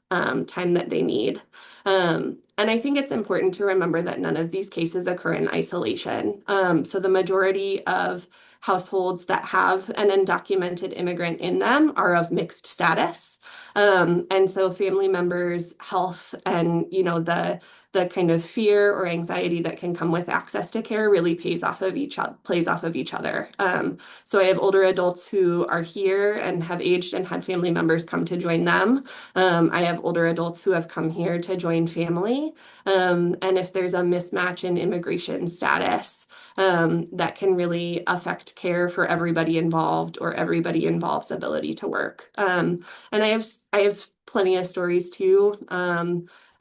time that they need. And I think it's important to remember that none of these cases occur in isolation. So the majority of households that have an undocumented immigrant in them are of mixed status. And so family members' health and, the kind of fear or anxiety that can come with access to care really plays off of each other. So I have older adults who are here and have aged and had family members come to join them. I have older adults who have come here to join family. And if there's a mismatch in immigration status, that can really affect care for everybody involved or everybody involved's ability to work. And I have plenty of stories too.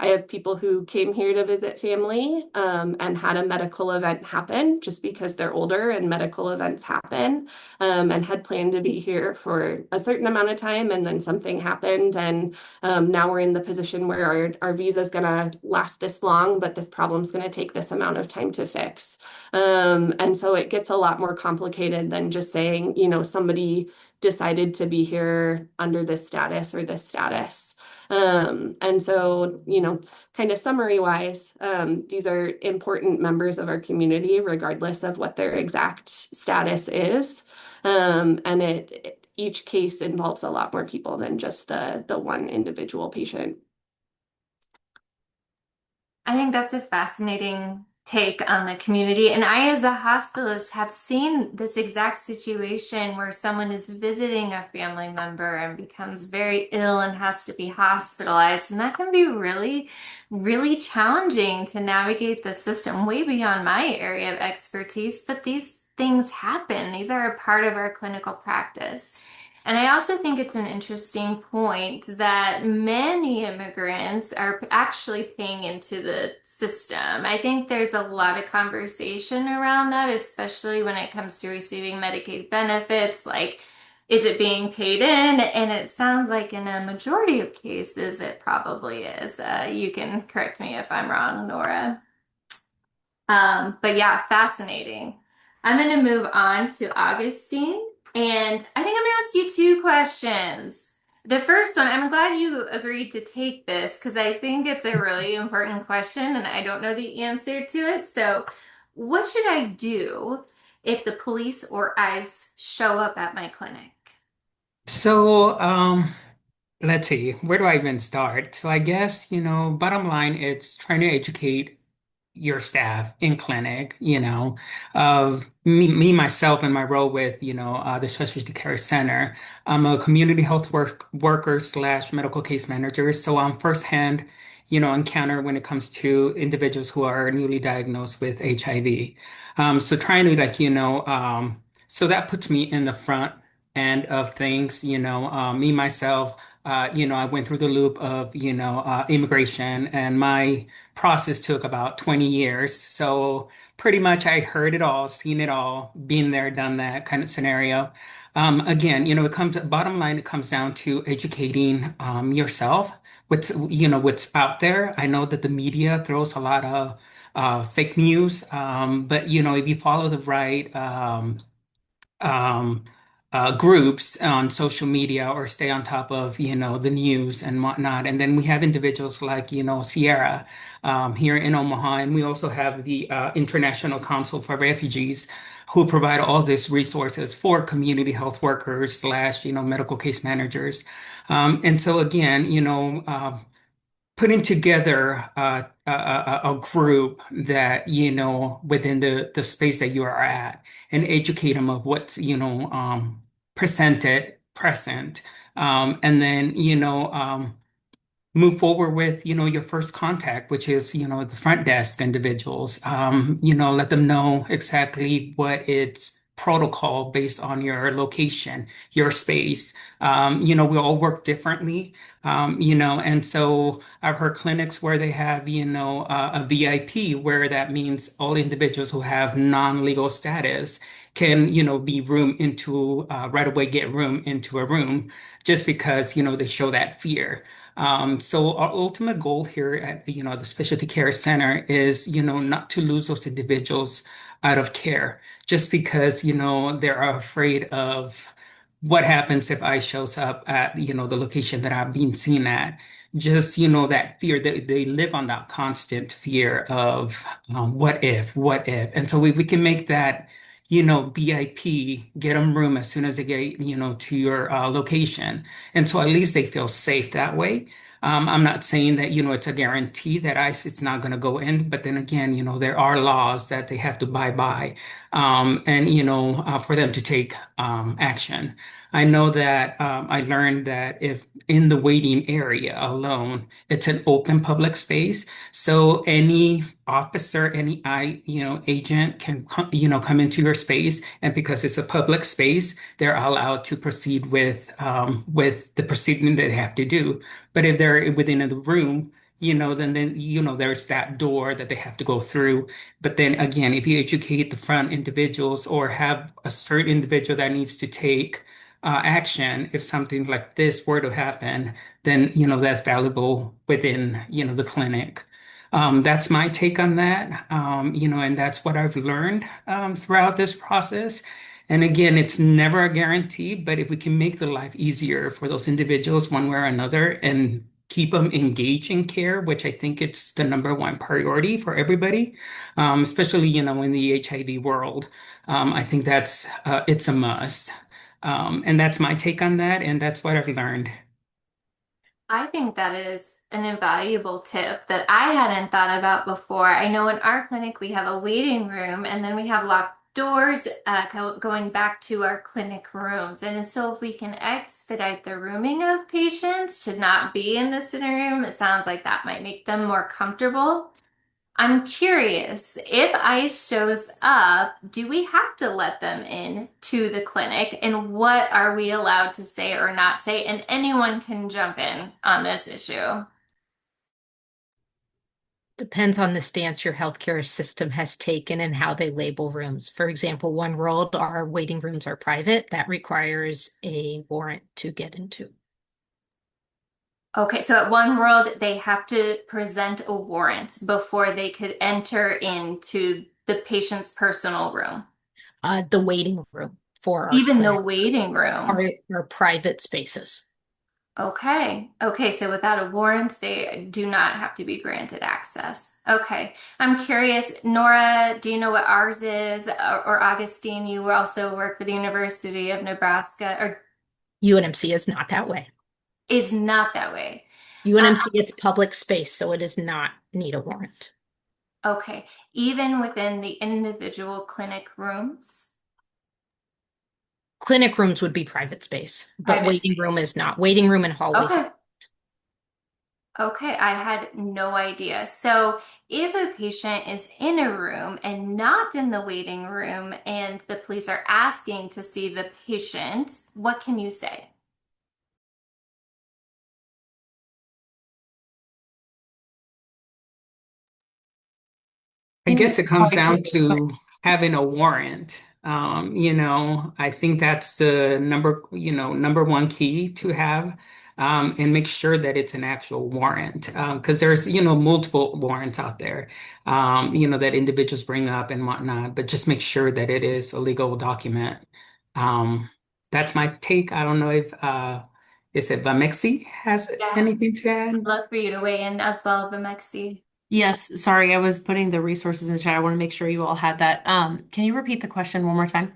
I have people who came here to visit family and had a medical event happen just because they're older and medical events happen, and had planned to be here for a certain amount of time, and then something happened, and now we're in the position where our visa is going to last this long, but this problem's going to take this amount of time to fix. And so it gets a lot more complicated than just saying, somebody decided to be here under this status or this status. And so, kind of summary wise, these are important members of our community, regardless of what their exact status is. And each case involves a lot more people than just the one individual patient. I think that's a fascinating take on the community. And I, as a hospitalist, have seen this exact situation where someone is visiting a family member and becomes very ill and has to be hospitalized. And that can be really, really challenging to navigate the system, way beyond my area of expertise. But these things happen, these are a part of our clinical practice. And I also think it's an interesting point that many immigrants are actually paying into the system. I think there's a lot of conversation around that, especially when it comes to receiving Medicaid benefits. Like, is it being paid in? And it sounds like in a majority of cases, it probably is. You can correct me if I'm wrong, Nora. But yeah, fascinating. I'm going to move on to Augustine, and I think I'm going to ask you two questions. The first one, I'm glad you agreed to take this because I think it's a really important question and I don't know the answer to it. So, what should I do if the police or ICE show up at my clinic? So, let's see, where do I even start? So I guess, bottom line, it's trying to educate your staff in clinic, of myself and my role with, the specialty care center. I'm a community health worker slash medical case manager. So I'm firsthand, encounter when it comes to individuals who are newly diagnosed with HIV. So trying to so that puts me in the front end of things, me, myself, I went through the loop of, immigration, and my process took about 20 years. So pretty much I heard it all, seen it all, been there, done that kind of scenario. Again, bottom line, it comes down to educating yourself. What's out there. I know that the media throws a lot of fake news, but if you follow the right um, groups on social media or stay on top of, the news and whatnot. And then we have individuals like, Sierra here in Omaha. And we also have the International Council for Refugees who provide all these resources for community health workers slash, medical case managers. And so again, putting together a group that, within the space that you are at and educate them of what's, presented, present, and then, move forward with, your first contact, which is, the front desk individuals. Let them know exactly what it's protocol based on your location, your space. We all work differently, and so I've heard clinics where they have, a VIP, where that means all individuals who have non-legal status can, be room into, right away get room into a room just because, they show that fear. So our ultimate goal here at, the Specialty Care Center is, not to lose those individuals out of care just because, they're afraid of what happens if I shows up at, the location that I've been seen at. Just, that fear that they live on that constant fear of what if? And so we can make that, VIP, get them room as soon as they get, to your location. And so at least they feel safe that way. I'm not saying that, it's a guarantee that ICE it's not going to go in, but then again, there are laws that they have to abide by, and, for them to take action. I know that I learned that if in the waiting area alone, it's an open public space. So any officer, any agent can come into your space, and because it's a public space, they're allowed to proceed with the proceeding they have to do. But if they're within the room, then there's that door that they have to go through. But then again, if you educate the front individuals or have a certain individual that needs to take action, if something like this were to happen, then, that's valuable within, the clinic. That's my take on that. And that's what I've learned throughout this process. And again, it's never a guarantee, but if we can make the life easier for those individuals one way or another and keep them engaged in care, which I think it's the number one priority for everybody, especially, in the HIV world. I think it's a must. And that's my take on that, and that's what I've learned. I think that is an invaluable tip that I hadn't thought about before. I know in our clinic we have a waiting room and then we have locked doors going back to our clinic rooms. And so if we can expedite the rooming of patients to not be in the sitting room, it sounds like that might make them more comfortable. I'm curious, if ICE shows up, do we have to let them in to the clinic? And what are we allowed to say or not say? And anyone can jump in on this issue. Depends on the stance your healthcare system has taken and how they label rooms. For example, One World, our waiting rooms are private. That requires a warrant to get into. Okay, so at One World, they have to present a warrant before they could enter into the patient's personal room, The waiting room for our even the clinic waiting room. are private spaces. Okay. Okay. So without a warrant, they do not have to be granted access. Okay. I'm curious, Nora, do you know what ours is? Or Augustine, you also work for the University of Nebraska, or UNMC is not that way. is not that way. UNMC, it's public space, so it does not need a warrant. Okay. Even within the individual clinic rooms, Clinic rooms would be private space, but private waiting room space. is not. Waiting room and hallways. Okay. Okay, I had no idea. So, if a patient is in a room and not in the waiting room, and the police are asking to see the patient, what can you say? I Can guess you- it comes down to having a warrant. I think that's the number one key to have, and make sure that it's an actual warrant. Because there's, multiple warrants out there, that individuals bring up and whatnot, but just make sure that it is a legal document. Um, that's my take. I don't know if, is it Vamexi has Yeah, anything to I'd add? love for you to weigh in as well, Bemexi. Yes, sorry, I was putting the resources in the chat. I want to make sure you all had that. Can you repeat the question one more time?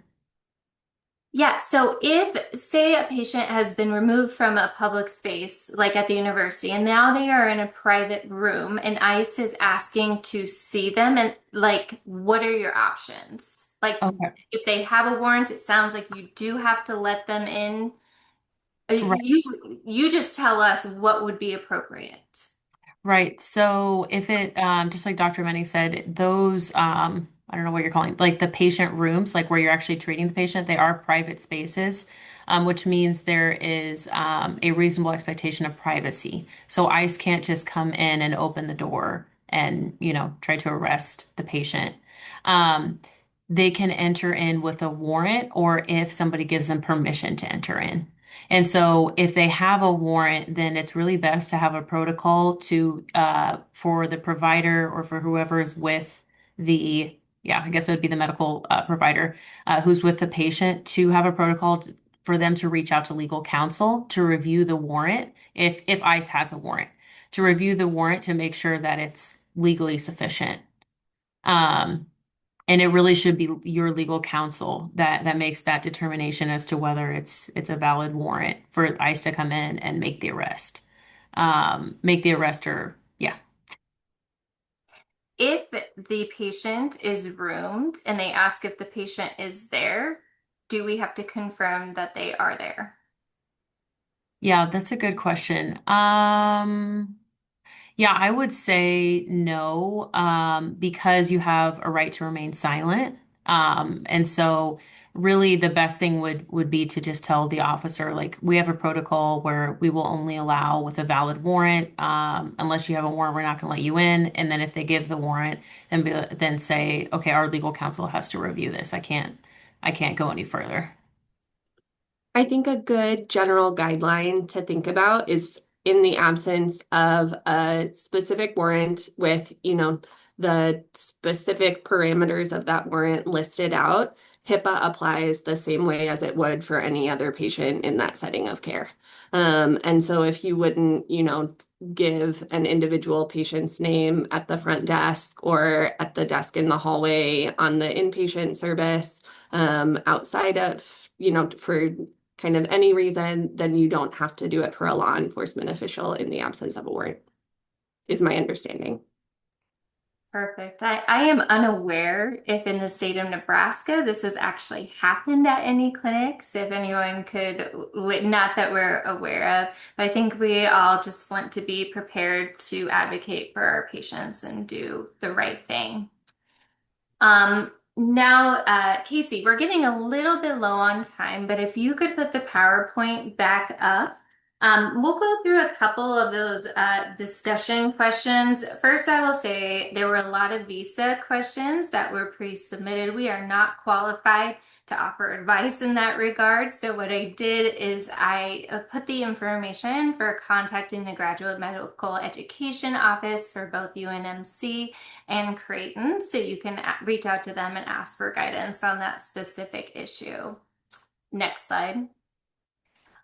Yeah, so if, say, a patient has been removed from a public space, like at the university, and now they are in a private room, and ICE is asking to see them, and like, what are your options? Like, Okay. if they have a warrant, it sounds like you do have to let them in. You Right. you just tell us what would be appropriate. Right. So if it, just like Dr. Manning said, those, I don't know what you're calling, like the patient rooms, like where you're actually treating the patient, they are private spaces, which means there is a reasonable expectation of privacy. So ICE can't just come in and open the door and, try to arrest the patient. Um, they can enter in with a warrant or if somebody gives them permission to enter in. And so if they have a warrant, then it's really best to have a protocol to for the provider or for whoever is with the, yeah, I guess it would be the medical provider who's with the patient to have a protocol for them to reach out to legal counsel to review the warrant if ICE has a warrant, to review the warrant to make sure that it's legally sufficient. Um, and it really should be your legal counsel that makes that determination as to whether it's a valid warrant for ICE to come in and make the arrest. Make the arrest or yeah. If the patient is roomed and they ask if the patient is there, do we have to confirm that they are there? Yeah, that's a good question. Yeah, I would say no, because you have a right to remain silent. And so really the best thing would be to just tell the officer, like, we have a protocol where we will only allow with a valid warrant. Unless you have a warrant, we're not going to let you in. And then if they give the warrant, then say, okay, our legal counsel has to review this. I can't go any further. I think a good general guideline to think about is in the absence of a specific warrant with, the specific parameters of that warrant listed out, HIPAA applies the same way as it would for any other patient in that setting of care. And so if you wouldn't, give an individual patient's name at the front desk or at the desk in the hallway on the inpatient service, outside of, for kind of any reason, then you don't have to do it for a law enforcement official in the absence of a warrant, is my understanding. Perfect. I am unaware if in the state of Nebraska this has actually happened at any clinics, if anyone could, not that we're aware of, but I think we all just want to be prepared to advocate for our patients and do the right thing. Now, Casey, we're getting a little bit low on time, but if you could put the PowerPoint back up, we'll go through a couple of those discussion questions. First, I will say there were a lot of visa questions that were pre-submitted. We are not qualified to offer advice in that regard. So what I did is I put the information for contacting the Graduate Medical Education Office for both UNMC and Creighton, so you can reach out to them and ask for guidance on that specific issue. Next slide.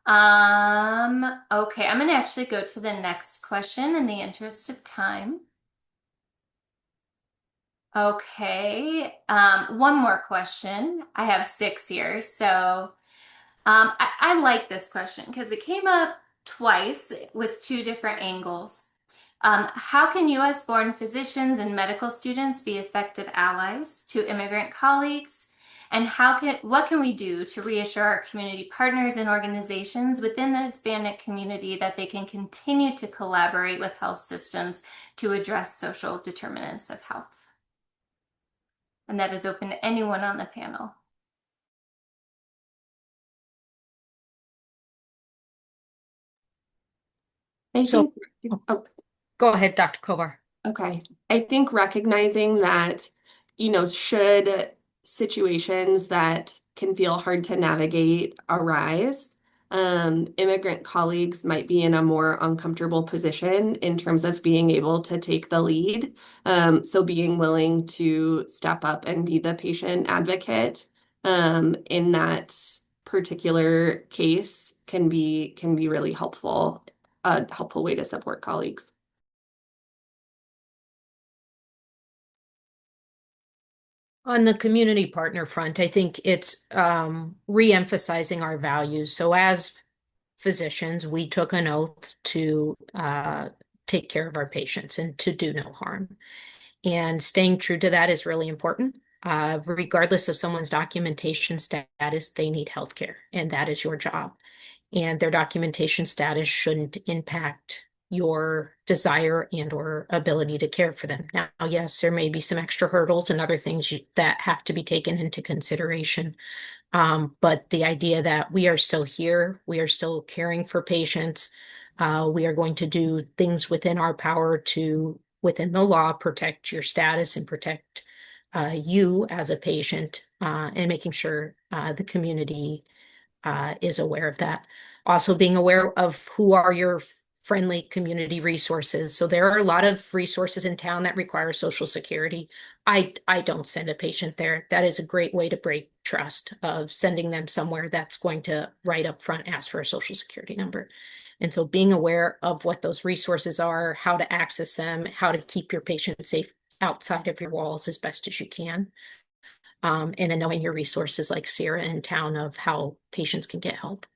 Okay, I'm going to actually go to the next question in the interest of time. Okay, one more question. I have 6 here, so I like this question because it came up twice with 2 different angles. How can U.S.-born physicians and medical students be effective allies to immigrant colleagues? And what can we do to reassure our community partners and organizations within the Hispanic community that they can continue to collaborate with health systems to address social determinants of health? And that is open to anyone on the panel. So, Oh, go ahead, Dr. Kovar. okay. I think recognizing that, should situations that can feel hard to navigate arise, immigrant colleagues might be in a more uncomfortable position in terms of being able to take the lead. So being willing to step up and be the patient advocate, in that particular case can be really helpful, a helpful way to support colleagues. On the community partner front, I think it's re-emphasizing our values. So as physicians, we took an oath to take care of our patients and to do no harm. And staying true to that is really important. Regardless of someone's documentation status, they need health care, and that is your job. And their documentation status shouldn't impact your desire and or ability to care for them. Now, yes, there may be some extra hurdles and other things that have to be taken into consideration. But the idea that we are still here, we are still caring for patients, we are going to do things within our power to, within the law, protect your status and protect you as a patient, and making sure the community is aware of that. Also being aware of who are your friendly community resources. So there are a lot of resources in town that require Social Security. I don't send a patient there. That is a great way to break trust of sending them somewhere that's going to right up front ask for a Social Security number. And so being aware of what those resources are, how to access them, how to keep your patient safe outside of your walls as best as you can. And then knowing your resources like Sierra in town of how patients can get help.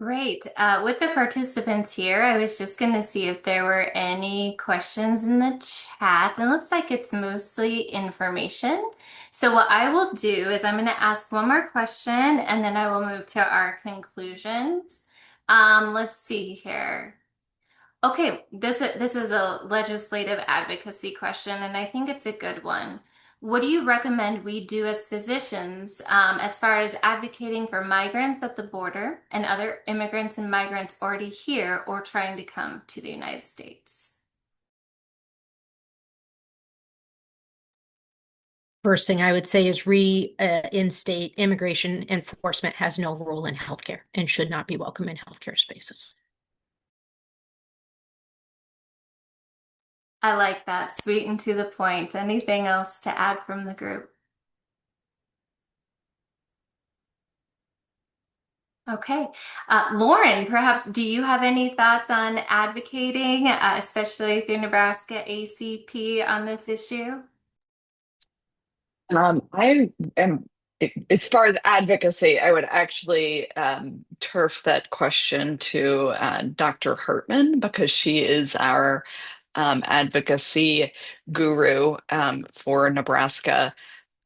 Great. With the participants here, I was just going to see if there were any questions in the chat. It looks like it's mostly information. So what I will do is I'm going to ask one more question and then I will move to our conclusions. Let's see here. Okay, this is a legislative advocacy question, and I think it's a good one. What do you recommend we do as physicians as far as advocating for migrants at the border and other immigrants and migrants already here or trying to come to the United States? First thing I would say is reinstate immigration enforcement has no role in healthcare and should not be welcome in healthcare spaces. I like that. Sweet and to the point. Anything else to add from the group? Okay. Lauren, perhaps do you have any thoughts on advocating, especially through Nebraska ACP on this issue? I am, as far as advocacy, I would actually turf that question to Dr. Hartman because she is our advocacy guru for Nebraska.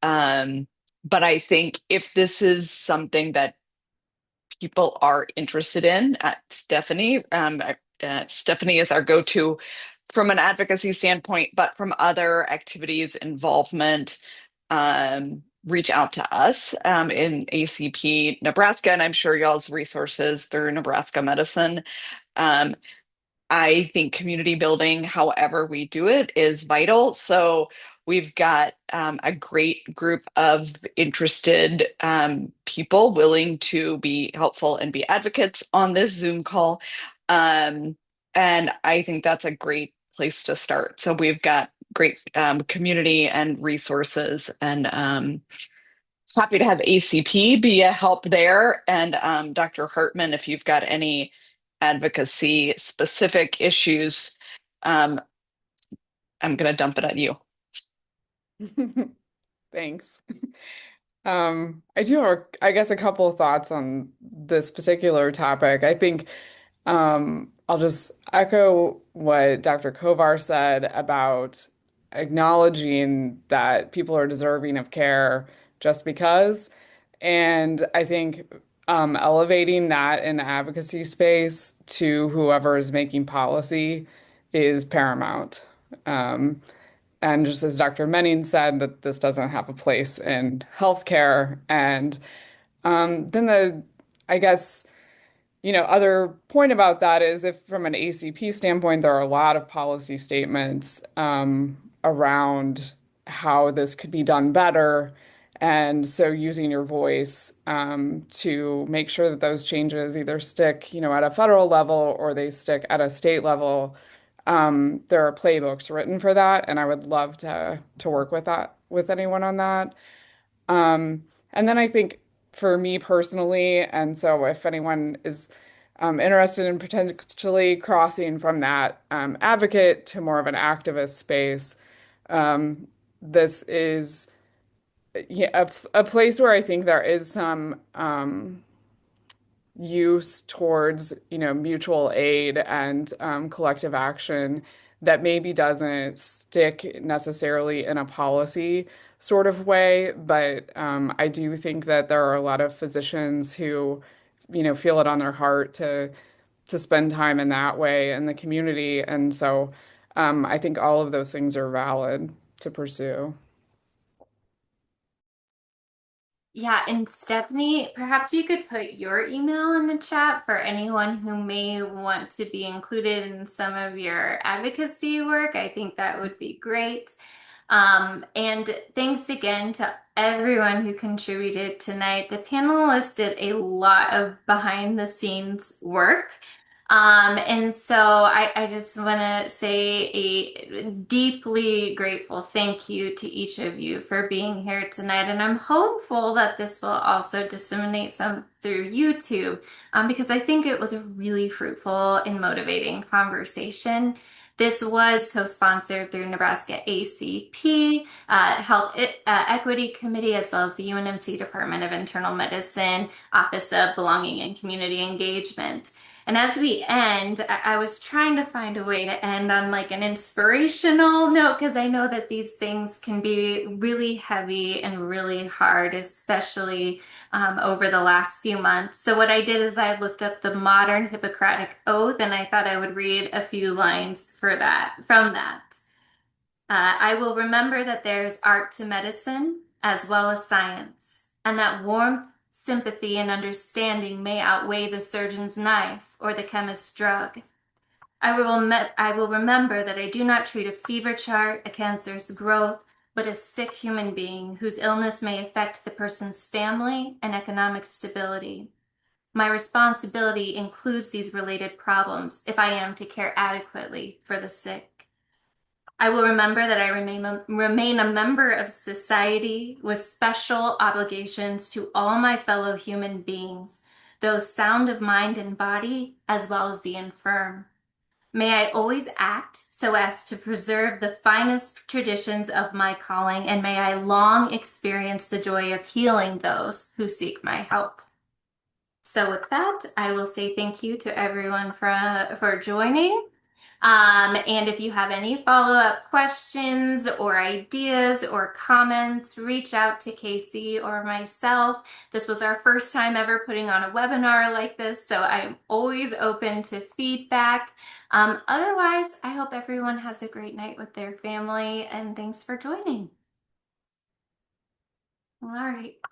Um, but I think if this is something that people are interested in, Stephanie is our go-to from an advocacy standpoint, but from other activities, involvement, reach out to us in ACP Nebraska, and I'm sure y'all's resources through Nebraska Medicine. Um, I think community building, however we do it, is vital. So we've got a great group of interested people willing to be helpful and be advocates on this Zoom call. Um, and I think that's a great place to start. So we've got great community and resources, and happy to have ACP be a help there. And Dr. Hartman, if you've got any advocacy specific issues, um, I'm going to dump it at you. Thanks. I do have, I guess, a couple of thoughts on this particular topic. I think I'll just echo what Dr. Kovar said about acknowledging that people are deserving of care just because. And I think elevating that in the advocacy space to whoever is making policy is paramount. Um, and just as Dr. Menning said, that this doesn't have a place in healthcare. And then I guess, other point about that is if from an ACP standpoint, there are a lot of policy statements around how this could be done better. And so using your voice to make sure that those changes either stick, at a federal level or they stick at a state level. There are playbooks written for that, and I would love to work with that with anyone on that. And then I think for me personally, and so if anyone is interested in potentially crossing from that advocate to more of an activist space, this is yeah, a place where I think there is some use towards, mutual aid and collective action that maybe doesn't stick necessarily in a policy sort of way, but I do think that there are a lot of physicians who, feel it on their heart to spend time in that way in the community, and so I think all of those things are valid to pursue. Yeah, and Stephanie, perhaps you could put your email in the chat for anyone who may want to be included in some of your advocacy work. I think that would be great. And thanks again to everyone who contributed tonight. The panel listed a lot of behind the scenes work. And so I just want to say a deeply grateful thank you to each of you for being here tonight. And I'm hopeful that this will also disseminate some through YouTube, because I think it was a really fruitful and motivating conversation. This was co-sponsored through Nebraska ACP, Health Equity Committee, as well as the UNMC Department of Internal Medicine, Office of Belonging and Community Engagement. And as we end, I was trying to find a way to end on like an inspirational note because I know that these things can be really heavy and really hard, especially over the last few months. So what I did is I looked up the modern Hippocratic Oath and I thought I would read a few lines for that from that. I will remember that there's art to medicine as well as science, and that warmth, sympathy, and understanding may outweigh the surgeon's knife or the chemist's drug. I will remember that I do not treat a fever chart, a cancer's growth, but a sick human being whose illness may affect the person's family and economic stability. My responsibility includes these related problems if I am to care adequately for the sick. I will remember that I remain a member of society with special obligations to all my fellow human beings, those sound of mind and body, as well as the infirm. May I always act so as to preserve the finest traditions of my calling, and may I long experience the joy of healing those who seek my help. So with that, I will say thank you to everyone for joining. And if you have any follow-up questions or ideas or comments, reach out to Casey or myself. This was our first time ever putting on a webinar like this, so I'm always open to feedback. Otherwise, I hope everyone has a great night with their family, and thanks for joining. All right.